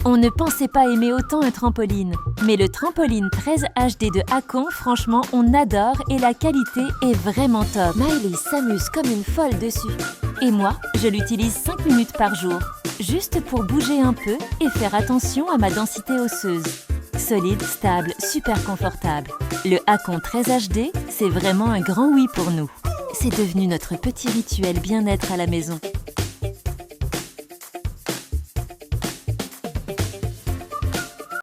On ne pensait pas aimer autant un trampoline. Mais le trampoline 13 HD de Hakon, franchement, on adore et la qualité est vraiment top. Miley s'amuse comme une folle dessus. Et moi, je l'utilise 5 minutes par jour, juste pour bouger un peu et faire attention à ma densité osseuse. Solide, stable, super confortable. Le Hakon 13 HD, c'est vraiment un grand oui pour nous. C'est devenu notre petit rituel bien-être à la maison.